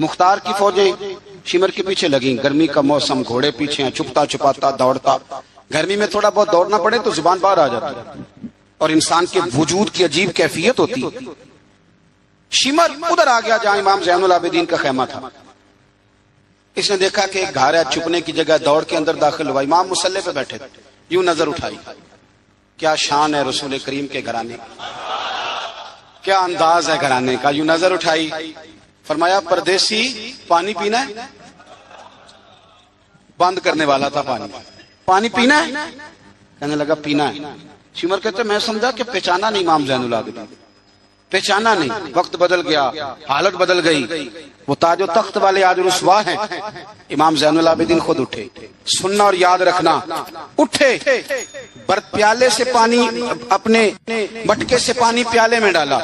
مختار کی فوجیں شمر کے پیچھے لگیں، گرمی کا موسم، گھوڑے پیچھے ہیں، چھپتا چھپاتا دوڑتا، گرمی میں تھوڑا بہت دوڑنا پڑے تو زبان باہر آ جاتی ہے اور انسان کے وجود کی عجیب کیفیت ہوتی ہے۔ شمر ادھر آ گیا جہاں امام زین العابدین کا خیمہ تھا، اس نے دیکھا کہ ایک گھر ہے، چھپنے کی جگہ، دوڑ کے اندر داخل ہوا، امام مصلی پہ بیٹھے تھے، یوں نظر اٹھائی، کیا شان ہے رسول کریم کے گھرانے کی، کیا انداز ہے گھرانے کا، یوں نظر اٹھائی، فرمایا پردیسی پانی پینا ہے؟ بند کرنے والا تھا پانی پینا ہے؟ کہنے لگا پینا ہے۔ شمر کہتے میں سمجھا کہ پہچانا نہیں امام زین العابدین، پہچانا نہیں، وقت بدل گیا، حالت بدل گئی، وہ تاج و تخت والے آج رسوا ہیں۔ امام زین العابدین خود اٹھے، سننا اور یاد رکھنا، اٹھے، پیالے سے پانی، اپنے مٹکے سے پانی پیالے میں ڈالا،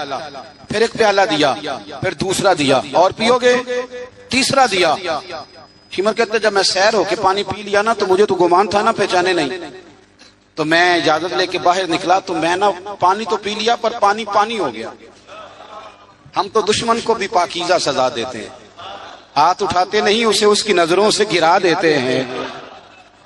پھر ایک پیالہ دیا، پھر دوسرا دیا، اور پیو گے؟ تیسرا دیا۔ شمر کہتے جب میں سیر ہو کے پانی پی لیا نا تو مجھے تو گمان تھا نا پہچانے نہیں، تو میں اجازت لے کے باہر نکلا تو میں نا پانی تو پی لیا پر پانی پانی ہو گیا۔ ہم تو دشمن کو بھی پاکیزہ سزا دیتے ہیں، ہاتھ اٹھاتے نہیں، اسے اس کی نظروں سے گرا دیتے ہیں۔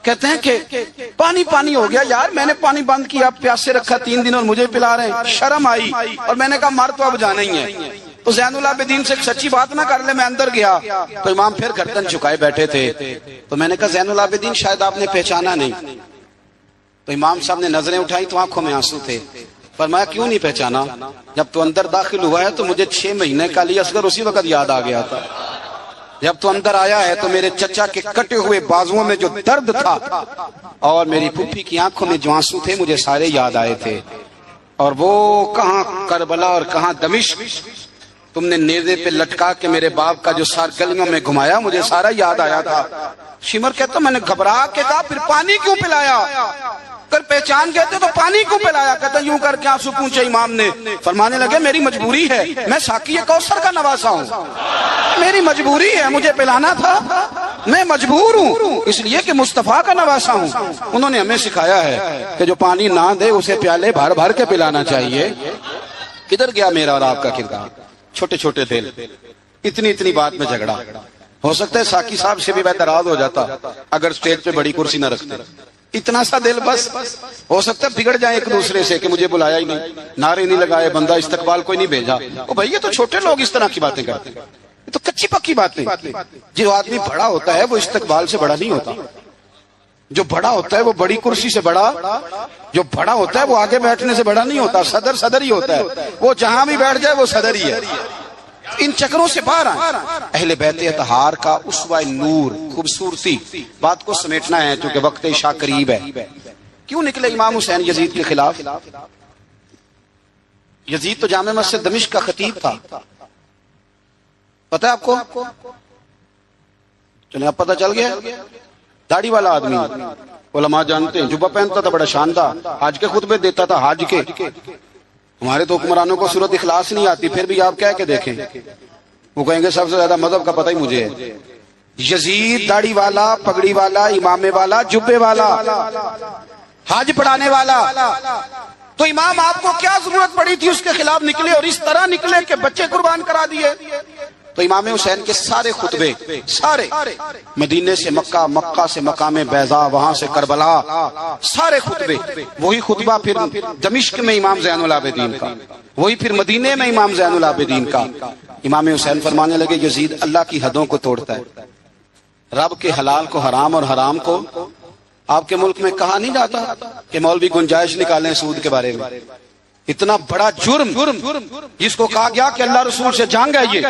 کہتے ہیں کہ پانی پانی ہو گیا، یار میں نے پانی بند کیا، پیاسے رکھا 3 دن اور مجھے پلا رہے ہیں، شرم آئی اور میں نے کہا مر تو اب جانا ہی ہے، تو زین العابدین سے سچی بات نہ کر لے۔ میں اندر گیا تو امام پھر گردن جھکائے بیٹھے تھے، تو میں نے کہا زین العابدین شاید آپ نے پہچانا نہیں، تو امام صاحب نے نظریں اٹھائی تو آنکھوں میں آنسو تھے۔ فرمایا کیوں نہیں پہچانا؟ جب تو اندر داخل ہوا ہے تو مجھے 6 مہینے کا علی اصغر اسی وقت یاد آ گیا تھا، جب تو اندر آیا ہے تو میرے چچا کے کٹے ہوئے بازوؤں میں جو درد تھا اور میری پھوپھی کی آنکھوں میں جو آنسو تھے مجھے سارے یاد آئے تھے، اور وہ کہاں کربلا اور کہاں دمشق تم نے نیزے پہ لٹکا کے میرے باپ کا جو سار گلیوں میں گھمایا مجھے سارا یاد آیا تھا۔ شمر کہتا میں نے گھبرا کے کہا پھر پانی کیوں پلایا؟ اگر پہچان کہتے تو پانی کیوں پلایا؟ کہتا یوں کر کے آنسو پوچھے امام نے، فرمانے لگے میری مجبوری ہے، میں ساقی کوثر کا نواسا ہوں، میری مجبوری ہے، مجھے پلانا تھا، میں مجبور ہوں، اس لیے کہ مصطفیٰ کا نواسا ہوں۔ انہوں نے ہمیں سکھایا ہے کہ جو پانی نہ دے اسے پیالے بھر بھر کے پلانا چاہیے۔ کدھر گیا میرا اور آپ کا کردار؟ چھوٹے چھوٹے دل، اتنی بات میں جھگڑا، ہو سکتا ہے ساقی صاحب سے بھی بہتراز ہو جاتا اگر سٹیج پہ بڑی کرسی نہ رکھتے، اتنا سا دل بس، ہو سکتا ہے بگڑ جائیں ایک دوسرے سے کہ مجھے بلایا ہی نہیں، نعرے نہیں لگائے، بندہ استقبال کوئی نہیں بھیجا۔ او بھائی یہ تو چھوٹے لوگ اس طرح کی باتیں کرتے ہیں، یہ تو کچی پکی باتیں۔ جو آدمی بڑا ہوتا ہے وہ استقبال سے بڑا نہیں ہوتا، جو بڑا ہوتا ہے وہ بڑی کرسی سے بڑا، جو بڑا ہوتا ہے وہ آگے بیٹھنے سے بڑا نہیں ہوتا، صدر ہی ہوتا ہے، وہ جہاں بھی بیٹھ جائے وہ صدر ہی ہے۔ ان چکروں سے باہر آئیں۔ اہل بیت اطہار کا اسوہ نور، خوبصورتی، بات کو سمیٹنا ہے چونکہ وقت عشاء قریب ہے۔ کیوں نکلے امام حسین یزید کے خلاف؟ یزید تو جامع مسجد دمشق کا خطیب تھا، پتہ ہے آپ کو؟ چلیں اب پتہ چل گیا، داڑھی والا آدمی، علماء جانتے ہیں، جبہ پہنتا تھا بڑا شاندار، حج کے خطبے دیتا تھا، حج کے۔ ہمارے تو حکمرانوں کو سورت اخلاص نہیں آتی، پھر بھی آپ کہہ کے دیکھیں، وہ کہیں گے سب سے زیادہ مذہب کا پتہ ہی مجھے ہے۔ یزید داڑھی والا، پگڑی والا، امامے والا، جبے والا، حج پڑھانے والا، تو امام آپ کو کیا ضرورت پڑی تھی اس کے خلاف نکلے اور اس طرح نکلے کہ بچے قربان کرا دیے؟ تو امام حسین کے سارے خطبے، سارے مدینے سے مکہ، مکہ سے مقام بیضا، وہاں سے کربلا، سارے خطبے وہی خطبہ، پھر دمشق میں امام زین العابدین کا، وہی پھر مدینے میں امام زین العابدین کا۔ امام حسین فرمانے لگے یزید اللہ کی حدوں کو توڑتا ہے، رب کے حلال کو حرام اور حرام کو، آپ کے ملک میں کہا نہیں جاتا کہ مولوی گنجائش نکالیں سود کے بارے میں؟ اتنا بڑا جرم جس کو کہا گیا کہ اللہ رسول سے جنگ ہے، یہ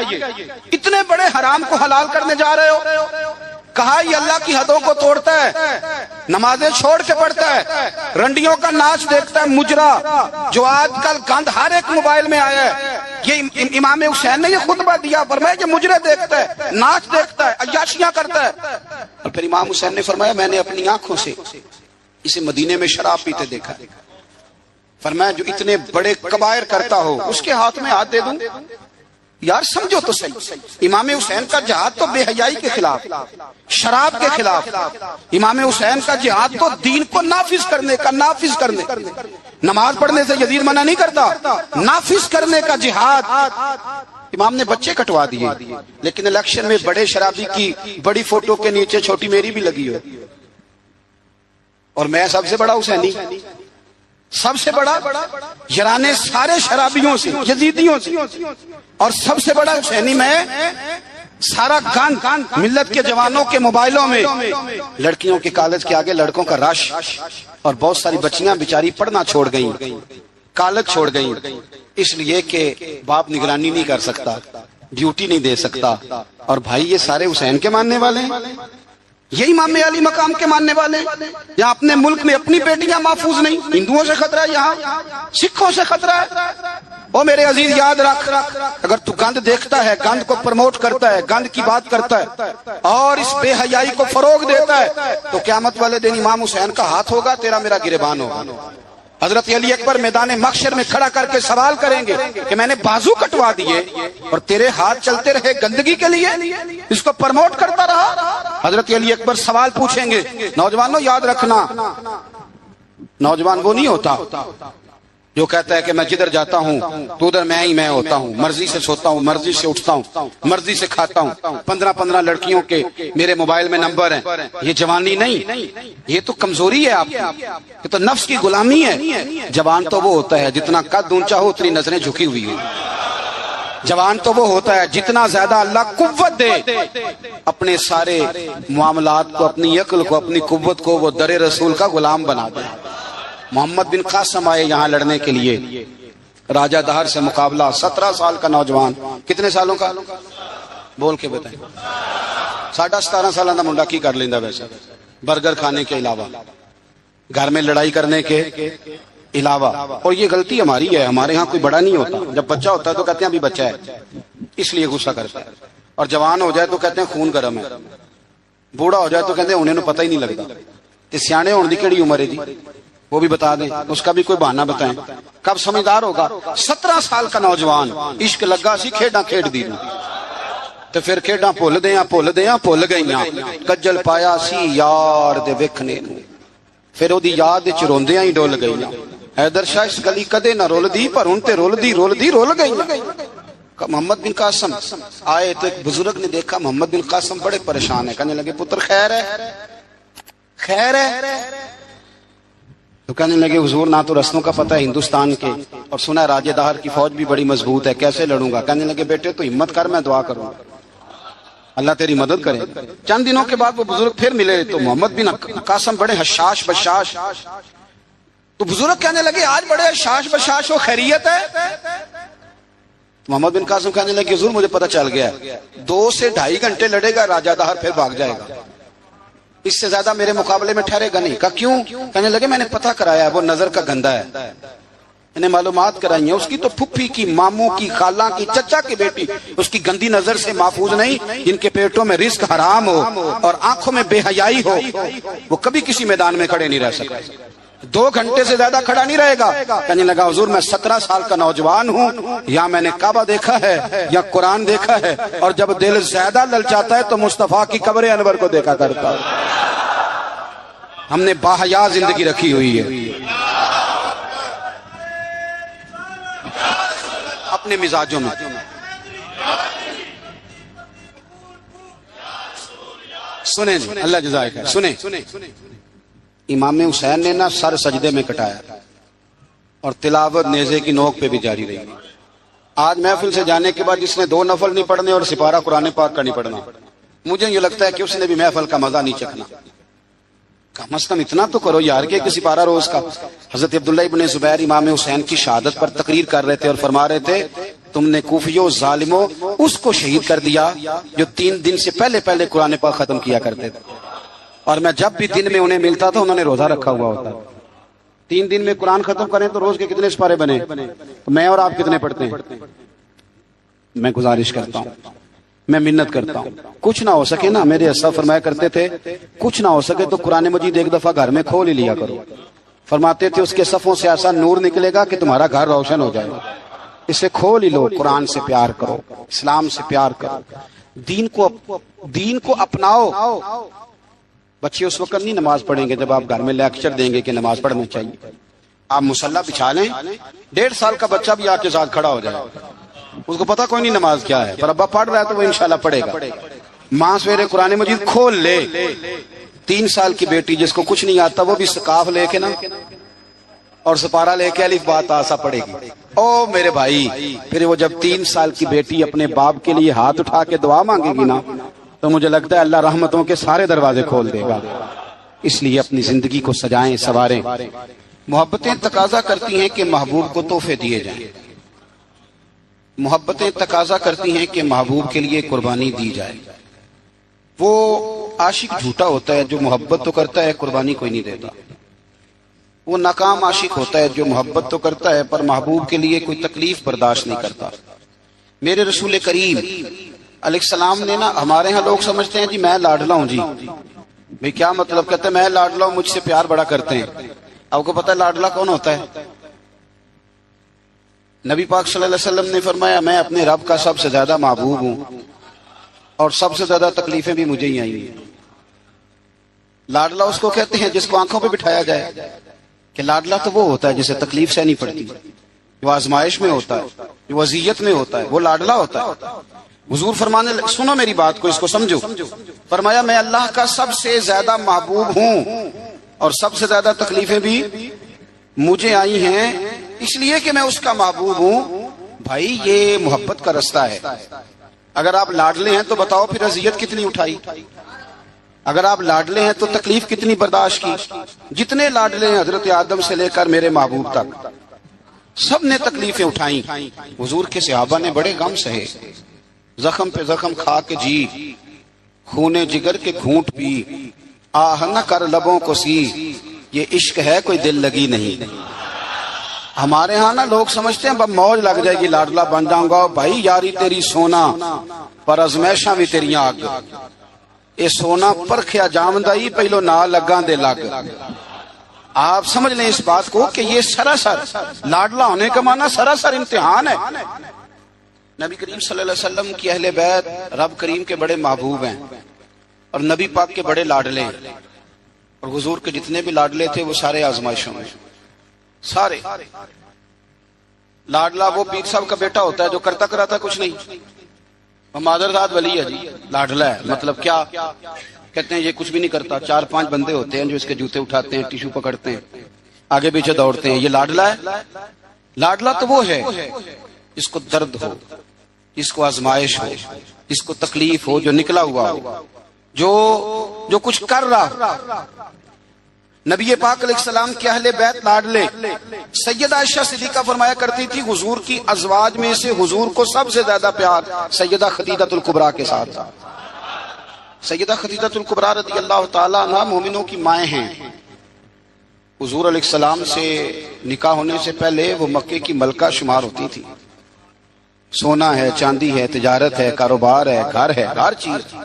اتنے بڑے حرام کو حلال کرنے جا رہے ہو، کہا یہ اللہ کی حدوں کو توڑتا ہے، نمازیں چھوڑ کے پڑھتا ہے، رنڈیوں کا ناچ دیکھتا ہے، مجرا جو آج کل گند ہر ایک موبائل میں آیا ہے، یہ امام حسین نے یہ خطبہ دیا، فرمایا یہ مجرے دیکھتا ہے، ناچ دیکھتا ہے، عیاشیاں کرتا ہے۔ اور پھر امام حسین نے فرمایا میں نے اپنی آنکھوں سے اسے مدینے میں شراب پیتے دیکھا، فرمایا جو اتنے بڑے کبائر کرتا ہو اس کے ہاتھ میں ہاتھ دے دوں؟ یار سمجھو تو صحیح، امام حسین کا جہاد تو بے حیائی کے خلاف، شراب کے خلاف، امام حسین کا جہاد تو دین کو نافذ کرنے کا، نافذ کرنے، نماز پڑھنے سے یزید منع نہیں کرتا، نافذ کرنے کا جہاد امام نے بچے کٹوا دیے، لیکن الیکشن میں بڑے شرابی کی بڑی فوٹو کے نیچے چھوٹی میری بھی لگی ہو، اور میں سب سے بڑا حسینی، سب سے بڑا یرانے سارے شرابیوں سے، یزیدیوں سے، اور سب سے بڑا حسینی میں، سارا گند ملت کے جوانوں کے موبائلوں میں، لڑکیوں کے کالج کے آگے لڑکوں کا رش، اور بہت ساری بچیاں بیچاری پڑھنا چھوڑ گئیں، کالج چھوڑ گئیں، اس لیے کہ باپ نگرانی نہیں کر سکتا، ڈیوٹی نہیں دے سکتا، اور بھائی یہ سارے حسین کے ماننے والے ہیں، یہی امام علی مقام کے ماننے والے ہیں۔ یہاں اپنے ملک میں اپنی بیٹیاں محفوظ نہیں، ہندوؤں سے خطرہ ہے، یہاں سکھوں سے خطرہ ہے۔ او میرے عزیز یاد رکھ، اگر تو گند دیکھتا ہے، گند کو پروموٹ کرتا ہے، گند کی بات کرتا ہے اور اس بے حیائی کو فروغ دیتا ہے، تو قیامت والے دن امام حسین کا ہاتھ ہوگا، تیرا میرا گریبان ہوگا۔ حضرت علی اکبر میدان محشر میں کھڑا کر کے سوال کریں گے کہ میں نے بازو کٹوا دیے اور تیرے ہاتھ چلتے رہے گندگی کے لیے، اس کو پرموٹ کرتا رہا۔ حضرت علی اکبر سوال پوچھیں گے، نوجوانوں یاد رکھنا، نوجوان وہ نہیں ہوتا جو کہتا ہے کہ میں جدھر جاتا ہوں تو ادھر میں ہی میں ہوتا ہوں، مرضی سے سوتا ہوں، مرضی سے اٹھتا ہوں، مرضی سے کھاتا ہوں، 15 لڑکیوں کے میرے موبائل میں نمبر ہیں۔ یہ جوانی نہیں، یہ تو کمزوری ہے آپ کی، یہ تو نفس کی غلامی ہے۔ جوان تو وہ ہوتا ہے جتنا قد اونچا ہو اتنی نظریں جھکی ہوئی ہیں۔ جوان تو وہ ہوتا ہے جتنا زیادہ اللہ قوت دے، اپنے سارے معاملات کو، اپنی عقل کو، اپنی قوت کو وہ در رسول کا غلام بنا دے۔ محمد بن قاسم آئے یہاں لڑنے کے لیے، راجہ دہر سے مقابلہ، 17 سال کا نوجوان، کتنے سالوں کا بول کے بتائیں؟ 17.5 سالہ دا منڈا کی کر لیندہ ویسے، برگر کھانے کے علاوہ، گھر میں لڑائی کرنے کے علاوہ۔ اور یہ غلطی ہماری ہے، ہمارے ہاں کوئی بڑا نہیں ہوتا، جب بچہ ہوتا ہے تو کہتے ہیں ابھی بچہ ہے، اس لیے غصہ کرتا ہے، اور جوان ہو جائے تو کہتے ہیں خون گرم ہے، بوڑھا ہو جائے تو کہتے ہیں انہیں پتہ ہی نہیں لگتا۔ تے سیانے ہونے دی کیڑی عمر ہے جی، وہ بھی بتا دیں، اس کا بھی کوئی بہانہ بتائیں، کب سمجھدار ہوگا؟ 17 سال کا نوجوان، عشق لگا سی کھیڈاں کھیڈ دی نو، تو پھر کھیڈاں بھول گئیاں، کجل پایا سی یار دے ویکھنے نو، پھر او دی یاد وچ روندیاں ہی ڈول گئیاں۔ حیدر شاہ اس گلی کدے نہ رول دی، پر ہن تے رول گئی۔ محمد بن قاسم آئے تو ایک بزرگ نے دیکھا محمد بن قاسم بڑے پریشان ہے، کہنے لگے پتر خیر ہے؟ تو کہنے لگے حضور نہ تو رسموں کا پتہ ہے ہندوستان کے، اور سنا ہے راجہ دہر کی فوج بھی بڑی مضبوط ہے، کیسے لڑوں گا؟ کہنے لگے بیٹے تو ہمت کر، میں دعا کروں گا، اللہ تیری مدد کرے۔ چند دنوں کے بعد وہ بزرگ پھر ملے تو محمد بن قاسم بڑے حشاش بشاش، تو بزرگ کہنے لگے آج بڑے حشاش بشاش ہو، خیریت ہے؟ محمد بن قاسم کہنے لگے حضور مجھے پتہ چل گیا ہے، 2 سے 2.5 گھنٹے لڑے گا راجہ دہر پھر بھاگ جائے گا، اس سے زیادہ میرے مقابلے میں ٹھہرے گا نہیں۔ کہا کیوں؟ کہنے لگے میں نے پتہ کرایا ہے وہ نظر کا گندہ ہے، میں نے معلومات کرائی ہیں، اس کی تو پھپھی کی، ماموں کی، خالہ کی، چچا کی بیٹی اس کی گندی نظر سے محفوظ نہیں، جن کے پیٹوں میں رزق حرام ہو اور آنکھوں میں بے حیائی ہو، وہ کبھی کسی میدان میں کھڑے نہیں رہ سکتے، 2 گھنٹے سے زیادہ کھڑا نہیں رہے گا۔ کہنے لگا حضور میں 17 سال کا نوجوان ہوں، یا میں نے کعبہ دیکھا ہے یا قرآن دیکھا ہے، اور جب دل زیادہ للچاتا ہے تو مصطفیٰ کی قبر انور کو دیکھا کرتا ہوں۔ ہم نے باحیا زندگی رکھی ہوئی ہے، اپنے مزاجوں میں۔ سنیں جی، اللہ جزائے خیر، سنیں، امام حسین نے نا سر سجدے میں کٹایا اور تلاوت نیزے کی نوک پہ بھی جاری رہی۔ آج محفل سے جانے کے بعد جس نے 2 نفل نہیں پڑھنے اور سپارہ قرآن پاک کا نہیں پڑھنا، مجھے یہ لگتا ہے کہ اس نے بھی محفل کا مزہ نہیں چکھنا۔ کم از کم اتنا تو کرو یار کہ کسی پارہ روز کا۔ حضرت عبداللہ ابن زبیر امام حسین کی شہادت پر تقریر کر رہے تھے اور فرما رہے تھے تم نے کوفیوں ظالموں اس کو شہید کر دیا جو 3 دن سے پہلے قرآن پاک ختم کیا کرتے تھے، اور میں جب بھی دن میں انہیں ملتا تھا انہوں نے روزہ رکھا ہوا ہوتا۔ 3 دن میں قرآن ختم کریں تو روز کے کتنے سپارے بنے؟ تو میں اور آپ کتنے پڑھتے ہیں؟ میں گزارش کرتا ہوں، میں منت کرتا ہوں، کچھ نہ ہو سکے نا، میرے اسلاف فرمایا کرتے تھے کچھ نہ ہو سکے تو قرآن مجید ایک دفعہ گھر میں کھول ہی لیا کرو۔ فرماتے تھے اس کے صفوں سے ایسا نور نکلے گا کہ تمہارا گھر روشن ہو جائے گا، اسے کھول ہی لو۔ قرآن سے پیار کرو، اسلام سے پیار کرو، دین کو اپناؤ۔ بچے اس وقت نہیں نماز پڑھیں گے جب آپ گھر میں لیکچر دیں گے کہ نماز پڑھنا چاہیے۔ آپ مصلی بچھا لیں، 1.5 سال کا بچہ بھی آپ کے ساتھ کھڑا ہو جائے، اس کو پتا کوئی نہیں نماز کیا ہے، پر ابا پڑھ رہا ہے تو وہ انشاءاللہ پڑھے گا۔ ماں سویرے قرآن مجید کھول لے، 3 سال کی بیٹی جس کو کچھ نہیں آتا وہ بھی سکاف لے کے نا اور سپارہ لے کے الف با تا سا پڑھے گی۔ او میرے بھائی، پھر وہ جب 3 سال کی بیٹی اپنے باپ کے لیے ہاتھ اٹھا کے دعا مانگے گی نا تو مجھے لگتا ہے اللہ رحمتوں کے سارے دروازے کھول دے گا۔ اس لیے اپنی زندگی کو سجائیں، سنواریں۔ محبتیں تقاضا کرتی ہیں کہ محبوب کو تحفے دیے جائیں، محبتیں تقاضا کرتی ہیں کہ محبوب کے لیے قربانی دی جائے۔ وہ عاشق جھوٹا ہوتا ہے جو محبت تو کرتا ہے قربانی کوئی نہیں دیتا، وہ ناکام عاشق ہوتا ہے جو محبت تو کرتا ہے پر محبوب کے لیے کوئی تکلیف برداشت نہیں کرتا۔ میرے رسول کریم علیہ السلام نے نا، ہمارے ہاں لوگ سمجھتے ہیں جی میں لاڈلا ہوں، جی بھئی کیا مطلب؟ کہتے ہیں میں لاڈلا ہوں، مجھ سے پیار بڑا کرتے ہیں۔ آپ کو پتہ ہے لاڈلا کون ہوتا ہے؟ نبی پاک صلی اللہ علیہ وسلم نے فرمایا میں اپنے رب کا سب سے زیادہ محبوب ہوں اور سب سے زیادہ تکلیفیں بھی مجھے ہی آئی ہیں۔ لاڈلا اس کو کہتے ہیں جس کو آنکھوں پہ بٹھایا جائے، کہ لاڈلا تو وہ ہوتا ہے جسے تکلیف سہنی پڑتی، جو آزمائش میں ہوتا ہے، جو اذیت میں ہوتا ہے، وہ لاڈلا ہوتا ہے۔ حضور فرمانے سنو میری بات کو، اس کو سمجھو، فرمایا میں اللہ کا سب سے زیادہ محبوب ہوں اور سب سے زیادہ تکلیفیں بھی مجھے آئی ہیں اس لیے کہ میں اس کا محبوب ہوں۔ بھائی یہ محبت کا رستہ ہے۔ اگر آپ لاڈلے ہیں تو بتاؤ پھر اذیت کتنی اٹھائی، اگر آپ لاڈلے ہیں تو تکلیف کتنی برداشت کی۔ جتنے لاڈلے ہیں حضرت آدم سے لے کر میرے محبوب تک، سب نے تکلیفیں اٹھائیں۔ حضور کے صحابہ نے بڑے غم سہے، زخم پہ زخم کھا کے جی، خونے جگر کے گھونٹ پی، آہ نہ کر لبوں کو سی، یہ عشق ہے کوئی دل لگی نہیں۔ ہمارے ہاں نا لوگ سمجھتے ہیں موج لگ جائے گی لاڈلا بن جاؤں گا۔ بھائی یاری تیری سونا پر ازمائشاں بھی تیریاں آگ، اے سونا پرکھیا جامدائی پہلو نہ لگاں دے لگ۔ آپ سمجھ لیں اس بات کو کہ یہ سراسر لاڈلا ہونے کا معنی سراسر امتحان ہے۔ نبی کریم صلی اللہ علیہ وسلم کی اہل بیت رب کریم کے بڑے محبوب ہیں اور نبی پاک کے بڑے لاڈلے ہیں، اور حضور کے جتنے بھی لاڈلے تھے وہ سارے آزمائشوں میں، سارے۔ لاڈلا وہ پیر صاحب کا بیٹا ہوتا ہے جو کرتا کراتا کچھ نہیں، وہ مادرزاد ولی ہے جی، لاڈلا ہے۔ مطلب کیا کہتے ہیں یہ کچھ بھی نہیں کرتا، 4-5 بندے ہوتے ہیں جو اس کے جوتے اٹھاتے ہیں، ٹیشو پکڑتے ہیں، آگے پیچھے دوڑتے ہیں، یہ لاڈلا ہے۔ لاڈلا تو وہ ہے جس کو درد ہو، جس کو آزمائش ہو، جس کو تکلیف ہو، جو نکلا ہوا ہو، جو کچھ کر رہا۔ نبی پاک علیہ السلام کے اہل بیت لاڈلے، سیدہ عائشہ صدیقہ فرمایا کرتی تھی حضور کی ازواج میں سے حضور کو سب سے زیادہ پیار سیدہ خدیجہ الکبریٰ کے ساتھ تھا۔ سیدہ خدیجہ الکبریٰ رضی اللہ تعالی عنہا مومنوں کی مائیں ہیں۔ حضور علیہ السلام سے نکاح ہونے سے پہلے وہ مکے کی ملکہ شمار ہوتی تھی۔ سونا ہے، چاندی ہے، تجارت ہے، کاروبار ہے، گھر ہے، ہر چیز۔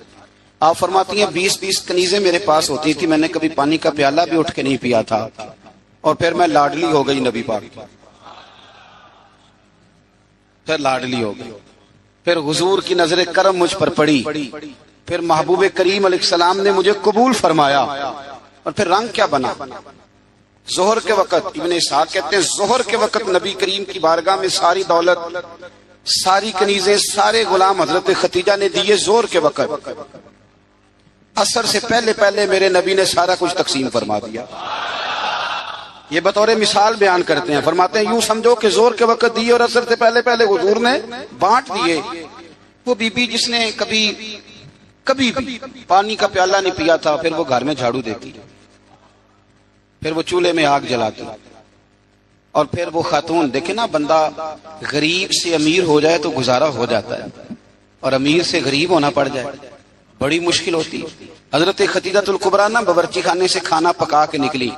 آپ فرماتی ہیں 20 کنیزیں میرے پاس ہوتی تھی، میں نے کبھی پانی کا پیالہ بھی اٹھ کے نہیں پیا تھا، اور پھر میں لاڈلی ہو گئی نبی پاک کی، پھر لاڈلی ہو گئی، پھر حضور کی نظر کرم مجھ پر پڑی، پھر محبوب کریم علیہ السلام نے مجھے قبول فرمایا، اور پھر رنگ کیا بنا۔ ظہر کے وقت ابن اسحاق کہتے ہیں ظہر کے وقت نبی کریم کی بارگاہ میں ساری دولت، ساری کنیزیں، سارے غلام حضرت ختیجہ نے دیے ظہر کے وقت۔ عصر سے پہلے پہلے میرے نبی نے سارا کچھ تقسیم فرما دیا۔ یہ بطور مثال بیان کرتے ہیں، فرماتے ہیں یوں سمجھو کہ ظہر کے وقت دیے اور عصر سے پہلے پہلے حضور نے بانٹ دیے۔ وہ بی بی جس نے کبھی بھی پانی کا پیالہ نہیں پیا تھا، پھر وہ گھر میں جھاڑو دیتی، پھر وہ چولہے میں آگ جلاتی، اور پھر وہ خاتون، دیکھیں نا بندہ غریب سے امیر ہو جائے تو گزارا ہو جاتا ہے، اور امیر سے غریب ہونا پڑ جائے بڑی مشکل ہوتی۔ حضرت خدیجہ الکبریٰ نا باورچی خانے سے کھانا پکا کے نکلی،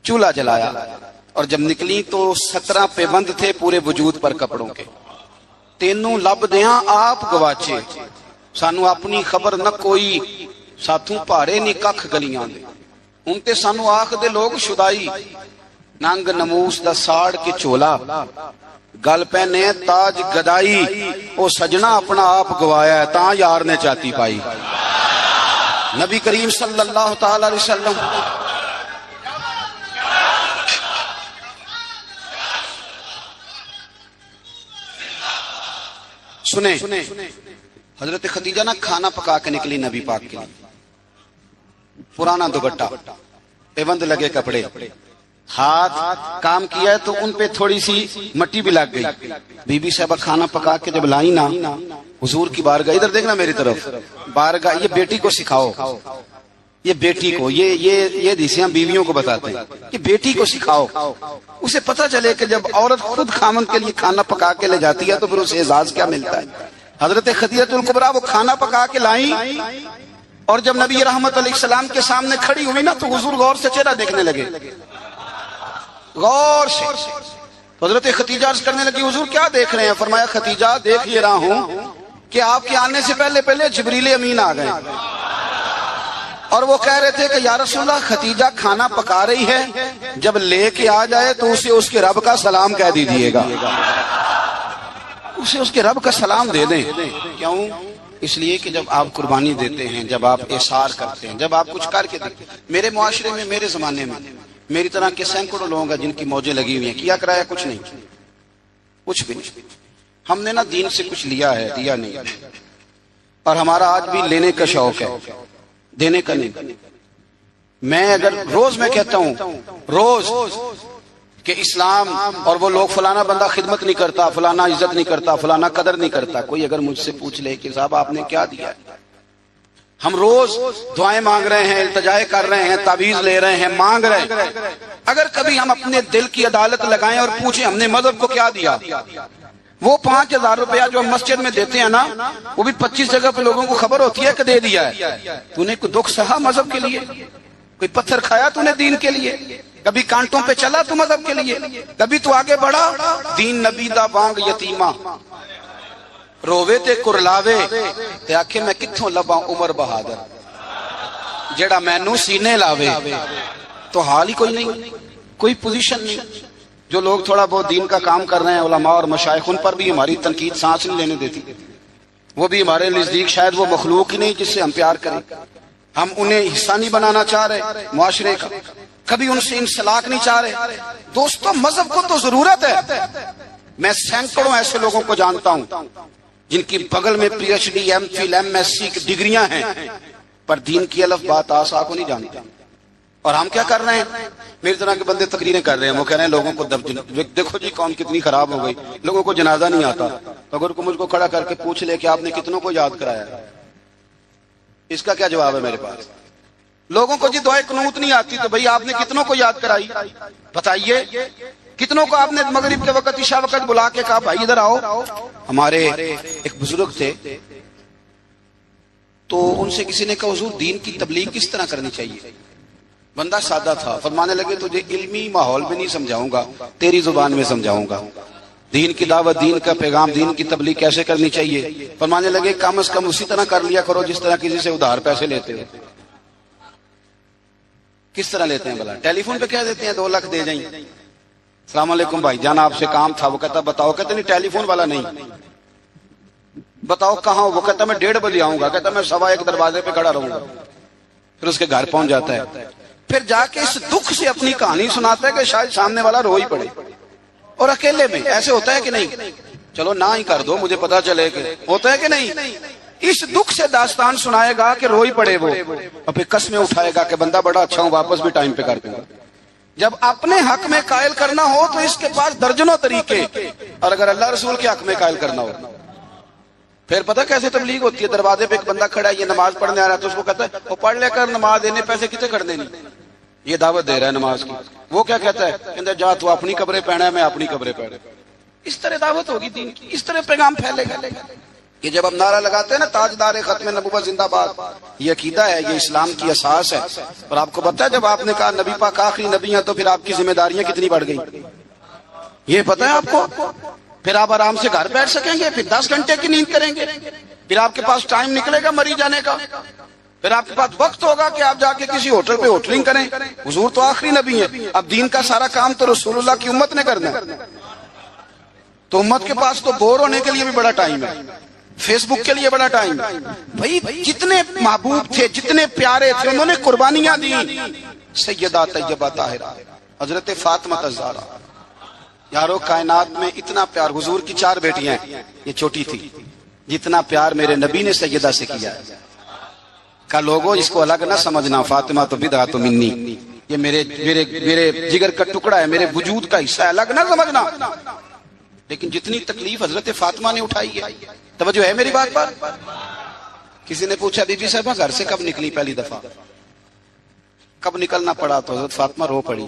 چولہا جلایا، اور جب نکلی تو 17 پیبند تھے پورے وجود پر کپڑوں کے۔ تینوں لب دیاں آپ گواچے، سانو اپنی خبر نہ کوئی، ساتھوں پارے نہیں ککھ گلیاں دے، ان تے سانو آخ دے لوگ شدائی، ننگ نموس دا ساڑ کے چولا، گل پہنے تاج گدائی، او سجنا اپنا آپ گوایا ہے تاں یار نے چاتی پائی۔ نبی کریم صلی اللہ تعالی علیہ وسلم سنیں، حضرت خدیجہ نا کھانا پکا کے نکلی نبی پاک کے لیے، پرانا دوپٹہ، پیوند لگے کپڑے، ہاتھ کام کیا ہے تو ان پہ تھوڑی سی مٹی بھی لگ گئی۔ بی بی صاحبہ کھانا پکا کے جب لائی نا حضور کی بارگاہ، ادھر دیکھنا میری طرف، بارگاہ، یہ بیٹی کو سکھاؤ، یہ بیٹی کو، یہ دیسیاں بیویوں کو بتاتے ہیں، یہ بیٹی کو سکھاؤ، اسے پتہ چلے کہ جب عورت خود خامند کے لیے کھانا پکا کے لے جاتی ہے تو پھر اسے اعزاز کیا ملتا ہے۔ حضرت خدیجہ الکبریٰ وہ کھانا پکا کے لائیں، اور جب نبی رحمت علیہ السلام کے سامنے کھڑی ہوئی نا تو حضور غور سے چہرہ دیکھنے لگے، غور سے۔ حضرت خدیجہ عرض کرنے لگی حضور کیا دیکھ رہے ہیں؟ فرمایا خدیجہ دیکھ یہ رہا ہوں کہ آپ کے آنے سے پہلے جبریل امین آ گئے، اور وہ کہہ رہے تھے کہ یا رسول اللہ خدیجہ کھانا پکا رہی ہے، جب لے کے آ جائے تو اسے اس کے رب کا سلام کہہ دیجیے گا، اسے اس کے رب کا سلام دے دیں۔ کیوں؟ اس لیے کہ جب آپ قربانی دیتے ہیں، جب آپ احسار کرتے ہیں، جب آپ کچھ کر کے دیتے، میرے معاشرے میں، میرے زمانے میں میری طرح کے سینکڑوں لوگ ہیں جن کی موجیں لگی ہوئی ہیں، کیا کرایا کچھ نہیں، کچھ بھی نہیں۔ ہم نے نا دین سے کچھ لیا ہے، دیا نہیں، اور ہمارا آج بھی لینے کا شوق ہے، دینے کا نہیں۔ میں اگر روز میں کہتا ہوں روز کہ اسلام اور وہ لوگ فلانا بندہ خدمت نہیں کرتا، فلانا عزت نہیں کرتا، فلانا قدر نہیں کرتا، کوئی اگر مجھ سے پوچھ لے کہ صاحب آپ نے کیا دیا ہے، ہم روز دعائیں مانگ رہے ہیں، التجائے کر رہے ہیں، تعویذ لے رہے ہیں، مانگ رہے ہیں، اگر کبھی ہم اپنے دل کی عدالت لگائیں اور پوچھیں ہم نے مذہب کو کیا دیا، وہ 5000 روپیہ جو ہم مسجد میں دیتے ہیں نا، وہ بھی 25 جگہ پہ لوگوں کو خبر ہوتی ہے کہ دے دیا ہے۔ تو نے کوئی دکھ سہا مذہب کے لیے؟ کوئی پتھر کھایا تو نے دین کے لیے؟ کبھی کانٹوں پہ چلا تو مذہب کے لیے؟ کبھی تو آگے بڑھا؟ دین نبی دا بانگ یتیمہ رووے تے کرلاوے تے آکھے میں کتھوں لباں عمر بہادر، جیڑا مینوں سینے لاوے۔ تو حال ہی کوئی نہیں، کوئی پوزیشن نہیں۔ جو لوگ تھوڑا بہت دین کا کام کر رہے ہیں، علماء اور مشائخ، ان پر بھی ہماری تنقید سانس نہیں لینے دیتی، وہ بھی ہمارے نزدیک شاید وہ مخلوق ہی نہیں جس سے ہم پیار کریں، ہم انہیں حصہ نہیں بنانا چاہ رہے معاشرے کا، کبھی ان سے انسلاک نہیں چاہ رہے۔ دوستو مذہب کو تو ضرورت ہے۔ میں سینکڑوں ایسے لوگوں کو جانتا ہوں جن کی بغل میں P H D, M Phil, M S C کی ڈگریاں ہیں، پر دین کی الف بات آسا کو نہیں جانتے۔ اور ہم کیا کر رہے ہیں؟ میری طرح کے بندے تقریریں کر رہے ہیں، وہ کہہ رہے ہیں لوگوں کو دیکھو جی قوم کتنی خراب ہو گئی، لوگوں کو جنازہ نہیں آتا۔ تو اگر کوئی مجھ کو کھڑا کر کے پوچھ لے کہ آپ نے کتنوں کو یاد کرایا، اس کا کیا جواب ہے میرے پاس؟ لوگوں کو جی دعائے قنوت نہیں آتی تو بھئی آپ نے کتنوں کو یاد کرائی؟ بتائیے کتنوں کو آپ نے مغرب کے وقت، عشاء وقت بلا کے کہا بھائی ادھر آؤ؟ ہمارے ایک بزرگ تھے تو ان سے کسی نے کہا حضور دین کی تبلیغ کس طرح کرنی چاہیے؟ بندہ سادہ تھا، فرمانے لگے تجھے علمی ماحول میں نہیں سمجھاؤں گا، تیری زبان میں سمجھاؤں گا، دین کی دعوت، دین کا پیغام، دین کی تبلیغ کیسے کرنی چاہیے۔ فرمانے لگے کم از کم اسی طرح کر لیا کرو جس طرح کسی سے ادھار پیسے لیتے ہو۔ کس طرح لیتے ہیں بھلا؟ ٹیلی فون پہ کہہ دیتے ہیں 2 لاکھ دے جائیں، السلام علیکم بھائی جان آپ سے کام تھا، وہ کہتا بتاؤ، کہتے نہیں ٹیلی فون والا نہیں، بتاؤ کہاں ہو؟ وہ کہتا میں 1:30 بجے آؤں گا، کہتا میں 1:15 دروازے پہ کھڑا رہوں گا، پھر اس کے گھر پہنچ جاتا ہے، پھر جا کے اس دکھ سے اپنی کہانی سناتا ہے کہ شاید سامنے والا رو ہی پڑے، اور اکیلے میں۔ ایسے ہوتا ہے کہ نہیں؟ چلو نہ ہی کر دو، مجھے پتا چلے کہ ہوتا ہے کہ نہیں۔ اس دکھ سے داستان سنائے گا کہ رو ہی پڑے وہ، اور پھر قسمیں اٹھائے گا کہ بندہ بڑا اچھا ہوں، واپس بھی ٹائم پہ کر دوں گا۔ جب اپنے حق میں قائل کرنا ہو تو اس کے پاس درجنوں طریقے، اور اگر اللہ رسول کے حق میں قائل کرنا ہو پھر پتہ کیسے تبلیغ ہوتی ہے؟ دروازے پہ ایک بندہ کھڑا ہے، یہ نماز پڑھنے آ رہا ہے تو اس کو کہتا ہے وہ پڑھ لے کر نماز دینے پیسے کتنے کر دینی، یہ دعوت دے رہا ہے نماز کی۔ وہ کیا کہتا ہے؟ کہتا ہے جا تو اپنی قبریں پہنا ہے، میں اپنی قبریں پہنا۔ اس طرح دعوت ہوگی دین کی، اس طرح پیغام پھیلے گا۔ کہ جب ہم نعرہ لگاتے ہیں نا تاجدار ختم نبوت زندہ باد، یہ عقیدہ ہے، یہ اسلام کی اساس ہے۔ اور آپ کو پتہ ہے جب آپ نے کہا نبی پاک آخری نبی ہیں تو پھر آپ کی ذمہ داریاں کتنی بڑھ گئی، یہ پتہ ہے آپ کو؟ پھر آپ آرام سے گھر بیٹھ سکیں گے، پھر 10 گھنٹے کی نیند کریں گے، پھر آپ کے پاس ٹائم نکلے گا مری جانے کا، پھر آپ کے پاس وقت ہوگا کہ آپ جا کے کسی ہوٹل پہ ہوٹلنگ کریں۔ حضور تو آخری نبی ہیں، اب دین کا سارا کام تو رسول اللہ کی امت نے کرنا ہے، تو امت کے پاس تو بور ہونے کے لیے بھی بڑا ٹائم ہے، فیس بک کے لیے بڑا ٹائم ہے۔ بھائی جتنے محبوب تھے، جتنے پیارے تھے، انہوں نے قربانیاں دی۔ سیدہ طیبہ طاہرہ حضرت فاطمہ الزہرا، یارو کائنات میں اتنا پیار۔ حضور کی 4 بیٹیاں ہیں، یہ چھوٹی تھی، جتنا پیار میرے نبی نے سیدہ سے کیا ہے. کہ لوگوں اس کو الگ نہ سمجھنا، فاطمہ تو بدعت منی، یہ میرے جگر کا ٹکڑا ہے، میرے وجود کا حصہ ہے، الگ نہ سمجھنا. لیکن جتنی تکلیف حضرت فاطمہ نے اٹھائی ہے، توجہ ہے میری بات پر. کسی نے پوچھا بی بی صاحبہ گھر سے کب نکلی پہلی دفعہ، کب نکلنا پڑا؟ تو حضرت فاطمہ رو پڑی،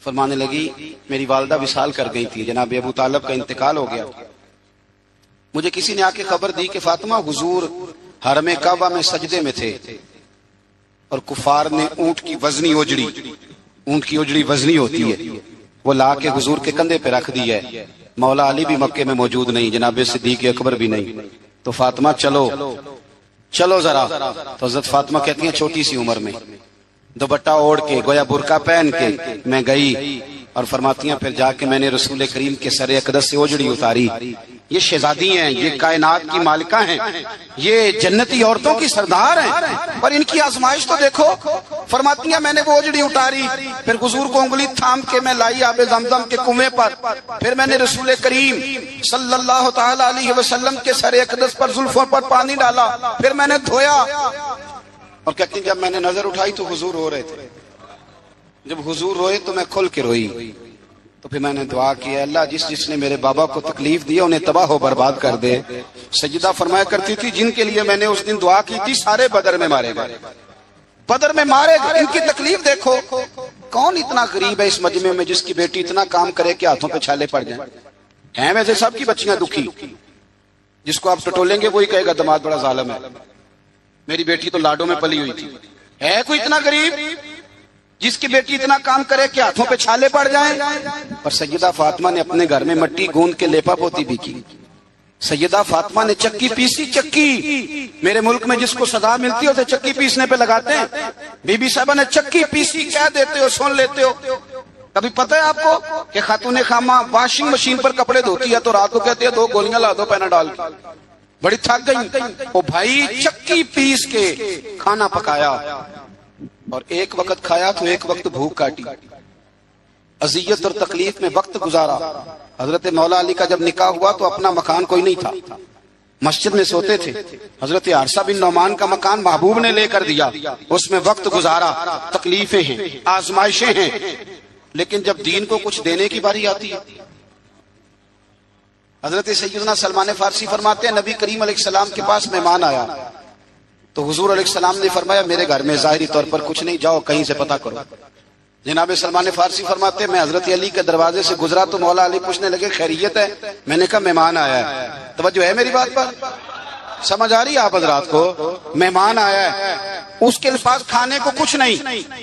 فرمانے لگی میری والدہ وصال کر گئی تھی، جناب ابو طالب کا انتقال ہو گیا. مجھے کسی نے آ کے خبر دی کہ فاطمہ حضور حرم کعبہ میں سجدے میں تھے اور کفار نے اونٹ کی وزنی اوجڑی، اونٹ کی اوجڑی وزنی ہوتی ہے، وہ لا کے حضور کے کندھے پہ رکھ دی ہے. مولا علی بھی مکے میں موجود نہیں، جناب صدیق اکبر بھی نہیں. تو فاطمہ چلو ذرا. تو حضرت فاطمہ کہتی ہیں چھوٹی سی عمر میں دوپٹہ اوڑھ کے، گویا برقع پہن کے میں گئی، اور فرماتی ہیں پھر جا کے میں نے رسول کریم کے سر اقدس سے اوجڑی اتاری. یہ شہزادی ہیں، یہ کائنات کی مالکہ ہیں، یہ جنتی عورتوں کی سردار ہیں، اور ان کی آزمائش تو دیکھو. فرماتی ہیں میں نے وہ اوجڑی اتاری، پھر حضور کو انگلی تھام کے میں لائی آب زمزم کے کنویں پر، پھر میں نے رسول کریم صلی اللہ تعالی علیہ وسلم کے سر اقدس پر زلفوں پر پانی ڈالا، پھر میں نے دھویا. اور کہتی ہیں جب میں نے نظر اٹھائی تو حضور رو رہے تھے. جب حضور روئے تو میں کھل کے روئی. تو پھر میں نے دعا کی، اللہ جس نے میرے بابا کو تکلیف دی انہیں تباہ و برباد کر دے. سجدہ فرمایا کرتی تھی جن کے لیے میں نے اس دن دعا کی تھی سارے بدر میں مارے گئے، بدر میں مارے گئے. ان کی تکلیف دیکھو. کون اتنا غریب ہے اس مجمع میں جس کی بیٹی اتنا کام کرے کہ ہاتھوں پہ چھالے پڑ جائیں؟ ہیں ویسے سب کی بچیاں دکھی، جس کو آپ ٹٹولیں گے وہی کہے گا دماد بڑا ظالم ہے، میری بیٹی تو لاڈوں میں پلی ہوئی تھی. ہے کوئی اتنا غریب جس کی بیٹی اتنا کام کرے کہ ہاتھوں پہ چھالے پڑ جائیں؟ پر سیدہ فاطمہ نے اپنے گھر میں مٹی گوند کے لیپا پوتی بھی کی. سیدہ فاطمہ نے چکی پیسی. چکی میرے ملک میں جس کو سزا ملتی ہوتے چکی پیسنے پہ لگاتے ہیں. بی بی صاحبہ نے چکی پیسی. کیا دیتے ہو، سن لیتے ہو. کبھی پتہ ہے آپ کو کہ خاتون خامہ واشنگ مشین پر کپڑے دھوتی ہے تو رات کو کہتے ہیں 2 گولیاں لا دو پیناڈول کی، بڑی تھک گئی. وہ بھائی چکی پیس کے کھانا پکایا اور ایک وقت کھایا تو ایک وقت بھوک کاٹی، اذیت اور تکلیف میں وقت گزارا. حضرت مولا علی کا جب نکاح ہوا تو اپنا مکان کوئی نہیں تھا، مسجد میں سوتے تھے. حضرت عرصہ بن نعمان کا مکان محبوب نے لے کر دیا، اس میں وقت گزارا. تکلیفیں ہیں، آزمائشیں ہیں، لیکن جب دین کو کچھ دینے کی باری آتی ہے. حضرت سیدنا سلمان فارسی فرماتے ہیں نبی کریم علیہ السلام کے پاس مہمان آیا تو حضور علیہ السلام نے فرمایا میرے گھر میں ظاہری طور پر کچھ نہیں، جاؤ کہیں سے پتہ کرو. جناب سلمان فارسی فرماتے ہیں میں حضرت علی کے دروازے سے گزرا تو مولا علی پوچھنے لگے خیریت ہے؟ میں نے کہا مہمان آیا ہے. توجہ ہے میری بات پر؟ سمجھ آ رہی ہے آپ حضرات کو؟ مہمان آیا ہے، اس کے پاس کھانے کو کچھ نہیں.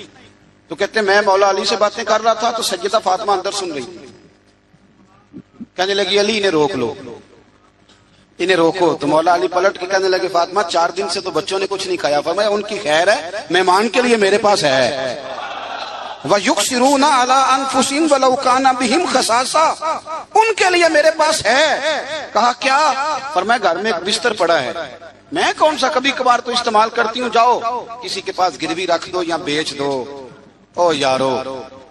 تو کہتے ہیں میں مولا علی سے باتیں کر رہا تھا تو سیدہ فاطمہ اندر سن رہی، کہنے لگی علی انہیں روک لو، انہیں روکو. تو مولا علی پلٹ کے کہنے لگے فاطمہ 4 دن سے تو بچوں نے کچھ نہیں کھایا. فرمایا ان کی خیر ہے، مہمان کے لیے میرے پاس ہے. وَيُكْسِرُونَ عَلَىٰ أَنفُسِهِمْ وَلَوْ كَانَ بِهِمْ خَصَاصَةٌ، ان کے لیے میرے پاس ہے. کہا کیا؟ فرمایا گھر میں ایک بستر پڑا ہے، میں کون سا کبھی کبھار تو استعمال کرتی ہوں، جاؤ کسی کے پاس گروی رکھ دو یا بیچ دو. او یارو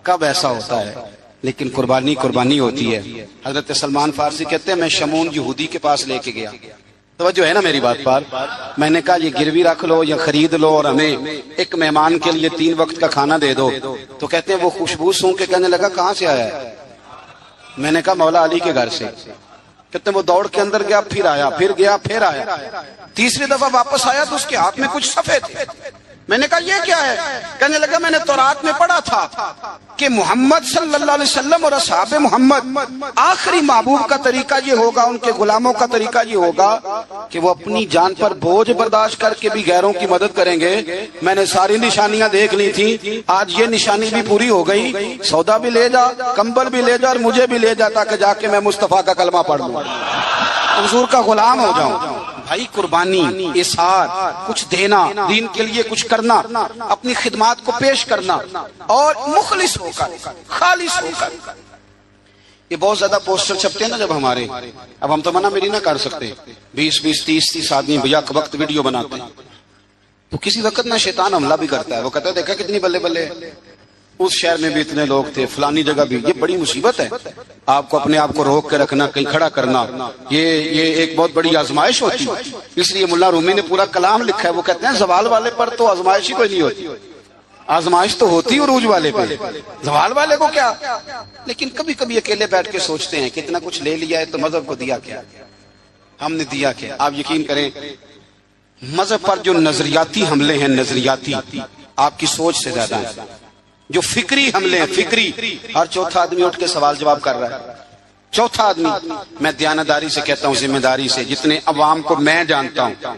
کب ایسا ہوتا ہے، لیکن قربانی ہوتی ہے. حضرت سلمان فارسی کہتے ہیں میں شمون یہودی کے پاس لے کے گیا. توجہ ہے نا میری بات پر؟ میں نے کہا یہ گروی رکھ لو یا خرید لو اور ہمیں ایک مہمان کے لیے 3 وقت کا کھانا دے دو. تو کہتے ہیں وہ خوشبو سونگ کے کہنے لگا کہاں سے آیا ہے؟ میں نے کہا مولا علی کے گھر سے. کہتے ہیں وہ دوڑ کے اندر گیا، پھر آیا، پھر گیا، پھر آیا. 3ری دفعہ واپس آیا تو اس کے ہاتھ میں کچھ صفحے تھے. میں نے کہا یہ کیا ہے؟ کہنے لگا میں نے تورات میں پڑھا تھا کہ محمد صلی اللہ علیہ وسلم اور اصحاب محمد آخری محبوب کا طریقہ یہ ہوگا، ان کے غلاموں کا طریقہ یہ ہوگا کہ وہ اپنی جان پر بوجھ برداشت کر کے بھی غیروں کی مدد کریں گے. میں نے ساری نشانیاں دیکھ لی تھی، آج یہ نشانی بھی پوری ہو گئی. سودا بھی لے جا، کمبل بھی لے جا اور مجھے بھی لے جا تاکہ جا کے میں مصطفیٰ کا کلمہ پڑھ لوں، حضور کا غلام ہو جاؤں. بھائی قربانی، اظہار، کچھ دینا، دین کے لیے کچھ کرنا، اپنی خدمات کو پیش کرنا اور مخلص ہو کر، خالص ہو کر. یہ بہت زیادہ پوسٹر چھپتے ہیں نا جب ہمارے، اب ہم تو منع میری نہ کر سکتے. 20 30 آدمی یک وقت ویڈیو بناتے ہیں تو کسی وقت نہ شیطان حملہ بھی کرتا ہے. وہ کہتا ہے دیکھا کتنی بلے بلے، اس شہر میں بھی اتنے لوگ تھے، فلانی جگہ بھی. یہ بڑی مصیبت ہے. آپ کو اپنے آپ کو روک کے رکھنا، کہیں کھڑا کرنا، یہ ایک بہت بڑی آزمائش ہوتی ہے. اس لیے ملا رومی نے پورا کلام لکھا ہے. وہ کہتے ہیں زوال والے پر تو آزمائش ہی کوئی نہیں ہوتی، آزمائش تو ہوتی عروج والے پہ، زوال والے کو کیا. لیکن کبھی کبھی اکیلے بیٹھ کے سوچتے ہیں کہ اتنا کچھ لے لیا ہے تو مذہب کو دیا کیا، ہم نے دیا کیا. آپ یقین کریں مذہب پر جو نظریاتی حملے ہیں، نظریاتی، آپ کی سوچ سے زیادہ ہیں. جو فکری حملے ہیں، فکری، ہر چوتھا آدمی اٹھ کے سوال جواب کر رہا ہے. چوتھا آدمی، میں دیانتداری سے کہتا ہوں، ذمہ داری سے، جتنے عوام کو میں جانتا ہوں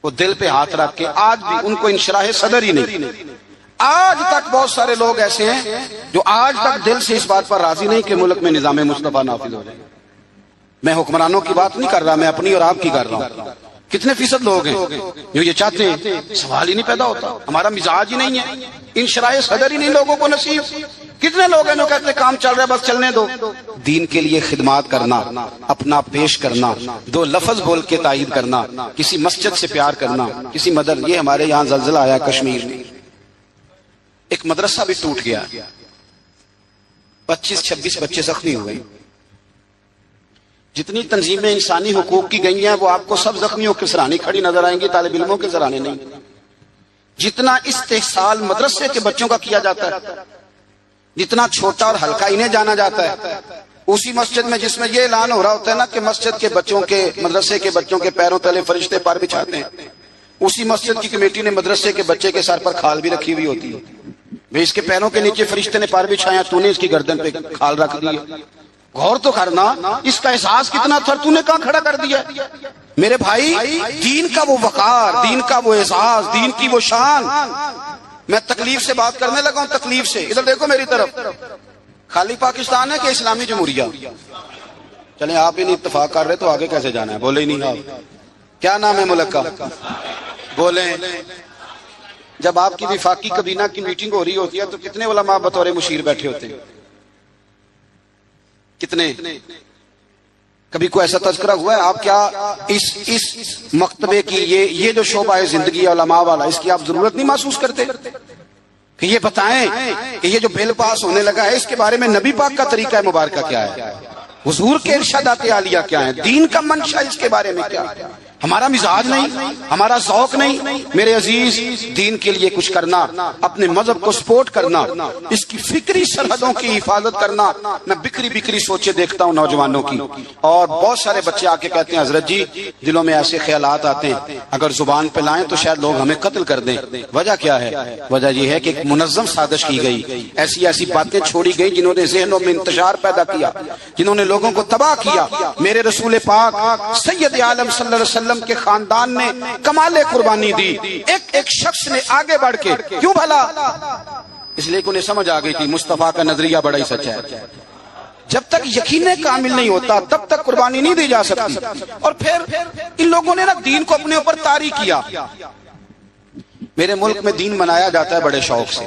وہ دل پہ ہاتھ رکھ کے آج بھی ان کو انشراح صدر ہی نہیں. آج تک بہت سارے لوگ ایسے ہیں جو آج تک دل سے اس بات پر راضی نہیں کہ ملک میں نظام مصطفیٰ نافذ ہو جائے. میں حکمرانوں کی بات نہیں کر رہا، میں اپنی اور آپ کی کر رہا ہوں. کتنے فیصد لوگ ہیں جو یہ چاہتے ہیں؟ سوال ہی نہیں پیدا ہوتا. ہمارا مزاج ہی نہیں ہے، انشراح صدر ہی نہیں لوگوں کو نصیب. کتنے لوگ ہیں جو کہتے ہیں کام چل رہا ہے بس چلنے دو. دین کے لیے خدمات کرنا، اپنا پیش کرنا، دو لفظ بول کے تائید کرنا، کسی مسجد سے پیار کرنا، کسی مدر. یہ ہمارے یہاں زلزلہ آیا کشمیر میں، ایک مدرسہ بھی ٹوٹ گیا، 25-26 بچے زخمی ہوئے. جتنی تنظیمیں انسانی حقوق کی گئی ہیں وہ آپ کو سب زخمیوں کے سرانے کھڑی نظر آئیں گی، طالب علموں کے سرانے نہیں. جتنا استحصال مدرسے کے بچوں کا کیا جاتا ہے، جتنا چھوٹا اور ہلکا انہیں جانا جاتا ہے، اسی مسجد میں جس میں یہ اعلان ہو رہا ہوتا ہے نا کہ مسجد کے بچوں کے، مدرسے کے بچوں کے پیروں تلے فرشتے پر بچھاتے ہیں، اسی مسجد کی کمیٹی نے مدرسے کے بچے کے سر پر کھال بھی رکھی ہوئی ہوتی ہے. بھئی اس کے پیروں کے نیچے فرشتے نے پر بچھایا، تو نے اس کی گردن پہ کھال رکھ دی. غور تو کرنا، اس کا احساس کتنا تھا، تو نے کہاں کھڑا کر دیا. میرے بھائی، دین کا وہ وقار، دین کا وہ احساس، دین کی وہ شان. میں تکلیف سے بات کرنے لگا ہوں، تکلیف سے. ادھر دیکھو میری طرف، خالی پاکستان ہے کہ اسلامی جمہوریہ؟ چلیں آپ ہی نہیں اتفاق کر رہے تو آگے کیسے جانا ہے؟ بولے ہی نہیں آپ. کیا نام ہے ملک کا؟ بولیں. جب آپ کی وفاقی کابینہ کی میٹنگ ہو رہی ہوتی ہے تو کتنے علماء بطور مشیر بیٹھے ہوتے ہیں؟ کتنے؟ کبھی کوئی ایسا تذکرہ ہوا ہے؟ آپ کیا اس مکتبے کی یہ جو شعبہ زندگی علماء والا، اس کی آپ ضرورت نہیں محسوس کرتے کہ یہ بتائیں کہ یہ جو بل پاس ہونے لگا ہے اس کے بارے میں نبی پاک کا طریقہ مبارکہ کیا ہے، حضور کے ارشادات عالیہ کیا ہیں، دین کا منشا اس کے بارے میں کیا ہے؟ ہمارا مزاج نہیں، ہمارا ذوق نہیں. میرے عزیز، دین کے لیے کچھ کرنا، اپنے مذہب کو سپورٹ کرنا، اس کی فکری سرحدوں کی حفاظت کرنا. میں بکری بکری سوچے دیکھتا ہوں نوجوانوں کی، اور بہت سارے بچے آ کے کہتے ہیں حضرت جی دلوں میں ایسے خیالات آتے ہیں اگر زبان پہ لائیں تو شاید لوگ ہمیں قتل کر دیں. وجہ کیا ہے؟ وجہ یہ ہے کہ ایک منظم سازش کی گئی، ایسی باتیں چھوڑی گئی جنہوں نے ذہنوں میں انتشار پیدا کیا، جنہوں نے لوگوں کو تباہ کیا. میرے رسول پاک سید عالم صلی اللہ علیہ وسلم کے خاندان نے کمال قربانی دی. ایک شخص نے آگے بڑھ کے، کیوں بھلا؟ اس لیے کہ انہیں سمجھ آ گئی تھی مصطفیٰ کا نظریہ بڑا ہی سچا ہے. جب تک یقین کامل نہیں ہوتا تب تک قربانی نہیں دی جا سکتی. اور پھر ان لوگوں نے نا دین کو اپنے اوپر طاری کیا. میرے ملک میں دین منایا جاتا ہے بڑے شوق سے،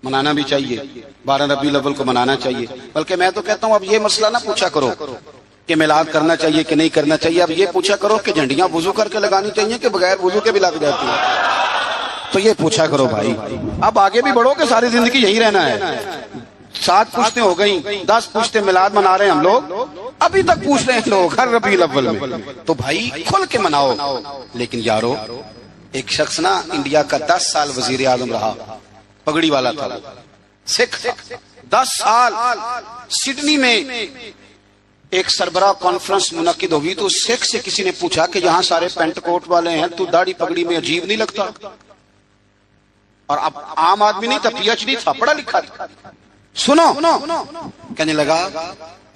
منانا بھی چاہیے، 12 ربیع الاول کو منانا چاہیے. بلکہ میں تو کہتا ہوں اب یہ مسئلہ نہ پوچھا کرو کہ میلاد کرنا چاہیے کہ نہیں کرنا چاہیے، اب یہ پوچھا کرو کہ جھنڈیاں وضو کر کے لگانی چاہیے کہ بغیر وضو کے بھی لگ جاتی ہیں. تو یہ پوچھا کرو بھائی. اب آگے بھی بڑھو کہ ساری زندگی یہی رہنا ہے. 7 پوچھتے ہو گئی، 10 پوچھتے میلاد منا رہے ہیں ہم لوگ، ابھی تک پوچھ رہے ہیں لوگ ہر ربیع الاول میں. تو بھائی کھل کے مناؤ. لیکن یارو، ایک شخص نا انڈیا کا 10 سال وزیر اعظم رہا، پگڑی والا تھا، سکھ، 10 سال. سڈنی میں ایک سربراہ کانفرنس منعقد ہوئی تو سکھ سے کسی نے پوچھا کہ یہاں سارے پینٹ کوٹ والے ہیں، تو داڑھی پگڑی میں عجیب نہیں لگتا؟ اور اب عام آدمی نہیں تھا، پی ایچ ڈی تھا، پڑھا لکھا تھا. سنو، کہنے لگا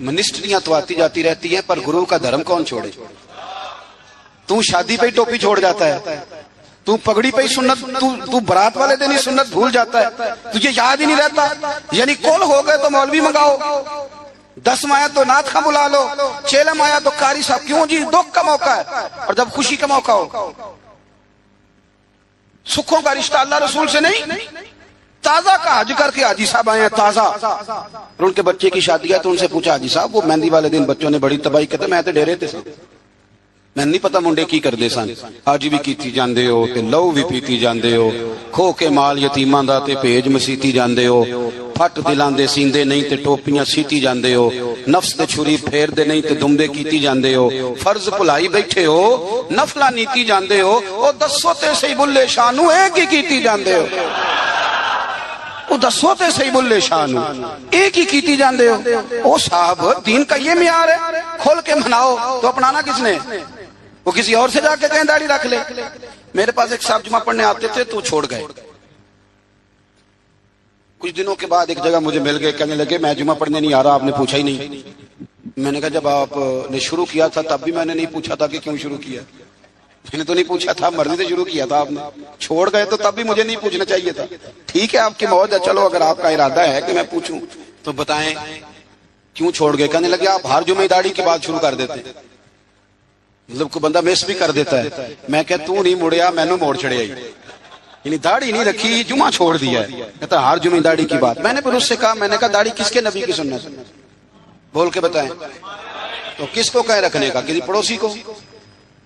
منسٹریاں تو آتی جاتی رہتی ہیں پر گرو کا دھرم کون چھوڑے؟ تو شادی پہ ہی ٹوپی چھوڑ جاتا ہے، تو پگڑی پہ ہی سنت، تو برات والے دن ہی سنت بھول جاتا ہے، تجھے یاد ہی نہیں رہتا. یعنی کول ہو گئے تو مولوی منگاؤ، 10 آیا تو نعت خواں بلا لو، 6 آیا تو قاری صاحب. کیوں جی؟ دکھ کا موقع ہے. اور جب خوشی کا موقع ہو، سکھوں کا رشتہ اللہ رسول سے نہیں. تازہ کا حج کر کے حاجی صاحب آئے ہیں، تازہ، اور ان کے بچے کی شادی ہے تو ان سے پوچھا حاجی صاحب وہ مہندی والے دن بچوں نے بڑی تباہی کہتے میں تے ڈیرے تے میں نہیں پتا منڈے کی کردے سن، حج بھی کیتی جاندے ہو تے لہو بھی پیتی جاندے ہو، کھو کے مال یتیماں دا تے بھیج مسیتی جاندے ہو، ਫੱਟ ਦਿਲਾਂ ਦੇ ਸੀਂਦੇ ਨਹੀਂ ਤੇ ਟੋਪੀਆਂ ਸੀਤੀ ਜਾਂਦੇ ਹੋ, ਨਫਸ ਤੇ ਛੁਰੀ ਫੇਰਦੇ ਨਹੀਂ ਤੇ ਦੁੰਬੇ ਕੀਤੀ ਜਾਂਦੇ ਹੋ, ਫਰਜ਼ ਭੁਲਾਈ ਬੈਠੇ ਹੋ, ਨਫਲਾ ਨੀਤੀ ਜਾਂਦੇ ਹੋ, ਉਹ ਦੱਸੋ ਤੇ ਸਹੀ ਬੁੱਲੇ ਸ਼ਾਹ ਨੂੰ ਇਹ ਕੀ ਕੀਤੀ ਜਾਂਦੇ ਹੋ, وہ دسو تے صحیح بلے شاہ نو ایک ہی کیتی جاندے ہو. او صاحب دین کا یہ معیار ہے، کھول کے مناؤ تو اپنانا کس نے؟ وہ کسی اور سے جا کے کہیں داڑھی رکھ لے. میرے پاس ایک صاحب جمعہ پڑھنے آتے تھے تو چھوڑ گئے. کچھ دنوں کے بعد ایک جگہ مجھے مل گئے، کہنے لگے میں جمعہ پڑھنے نہیں آ رہا، آپ نے پوچھا ہی نہیں. میں نے کہا جب آپ نے شروع کیا تھا تب بھی میں نے نہیں پوچھا تھا کہ کیوں شروع کیا. میں نے تو نہیں پوچھا تھا، مرضی سے شروع کیا تھا آپ نے. چھوڑ گئے تو تب بھی مجھے نہیں پوچھنا چاہیے تھا. ٹھیک ہے آپ کی موت ہے، چلو اگر آپ کا ارادہ ہے کہ میں پوچھوں تو بتائیں کیوں چھوڑ گئے. کہنے لگے آپ ہر جمعہ داڑھی کی بات شروع کر دیتے، مطلب کوئی بندہ مس بھی کر دیتا ہے. میں کہ تو نہیں مڑیا میں نے موڑ چڑھیا، یعنی داڑھی نہیں رکھی جمعہ چھوڑ دیا ہے. کہتا ہر جمعہ داڑھی کی بات. میں نے پھر اس سے کہا، میں نے کہا داڑھی کس کے نبی کی سنت بول کے بتائیں. تو کس کو کہہ رکھنے کا؟ کسی پڑوسی کو،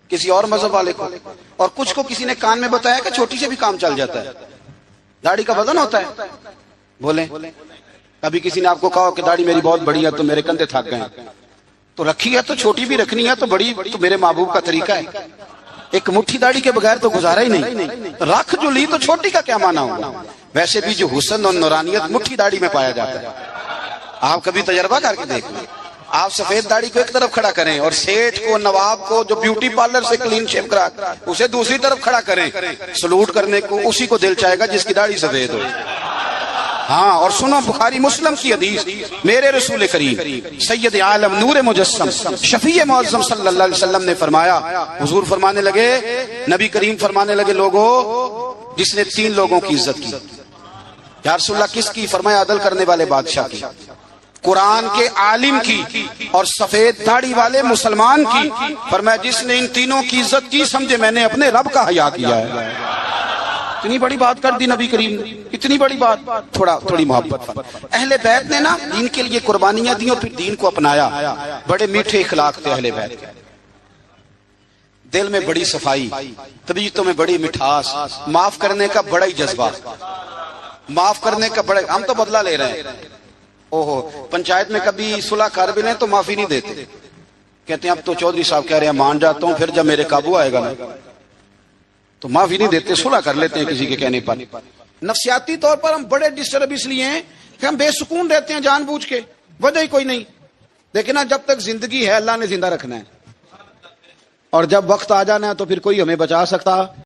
کسی اور مذہب والے کو. اور کچھ کو کسی نے کان میں بتایا کہ چھوٹی سے بھی کام چل جاتا ہے، داڑھی کا وزن ہوتا ہے. بولیں کبھی کسی نے آپ کو کہا کہ داڑھی میری بہت بڑی ہے تو میرے کندھے تھک گئے، تو رکھی ہے تو چھوٹی بھی رکھنی ہے تو بڑی تو میرے محبوب کا طریقہ ہے. ایک مٹھی داڑھی کے بغیر تو گزارا ہی نہیں. رکھ جو لی تو چھوٹی کا کیا مانا ہوگا؟ ویسے بھی جو حسن اور نورانیت مٹھی داڑھی میں پایا جاتا ہے. آپ کبھی تجربہ کر کے دیکھ لیں. آپ سفید داڑھی کو ایک طرف کھڑا کریں اور سیٹھ کو، نواب کو جو بیوٹی پارلر سے کلین شیو کرا اسے دوسری طرف کھڑا کریں. سلوٹ کرنے کو اسی کو دل چاہے گا جس کی داڑھی سفید ہو. ہاں اور سنو بخاری مسلم کی حدیث، میرے رسول کریم سید عالم نور مجسم شفیع معظم صلی اللہ علیہ وسلم نے فرمایا. حضور فرمانے لگے، نبی کریم فرمانے لگے، لوگوں جس نے 3 لوگوں کی عزت کی. یا رسول اللہ کس کی؟ فرمایا عدل کرنے والے بادشاہ کی، قرآن کے عالم کی، اور سفید داڑھی والے مسلمان کی. فرمایا جس نے ان تینوں کی عزت کی سمجھے میں نے اپنے رب کا حیا کیا ہے. اتنی بڑی بات کر دی نبی کریم نے، اتنی بڑی بات. تھوڑی محبت. اہل بیت نے نا دین کے لیے قربانیاں دی اور پھر دین کو اپنایا. بڑے میٹھے اخلاق تھے اہل بیت کے، دل میں بڑی صفائی، طبیعتوں میں بڑی مٹھاس، معاف کرنے کا بڑا ہی جذبہ، معاف کرنے کا بڑا. ہم تو بدلہ لے رہے ہیں. اوہو پنچایت میں کبھی صلح کر بھی لیں تو معافی نہیں دیتے، کہتے ہیں اب تو چودھری صاحب کہہ رہے ہیں مان جاتا ہوں، پھر جب میرے قابو آئے گا نا تو معافی نہیں دیتے، صلح کر لیتے ہیں کسی کے کہنے پر. نفسیاتی طور پر ہم بڑے ڈسٹرب اس لیے ہیں کہ ہم بے سکون رہتے ہیں جان بوجھ کے، وجہ ہی کوئی نہیں. دیکھنا جب تک زندگی ہے اللہ نے زندہ رکھنا ہے، اور جب وقت آ جانا ہے تو پھر کوئی ہمیں بچا سکتا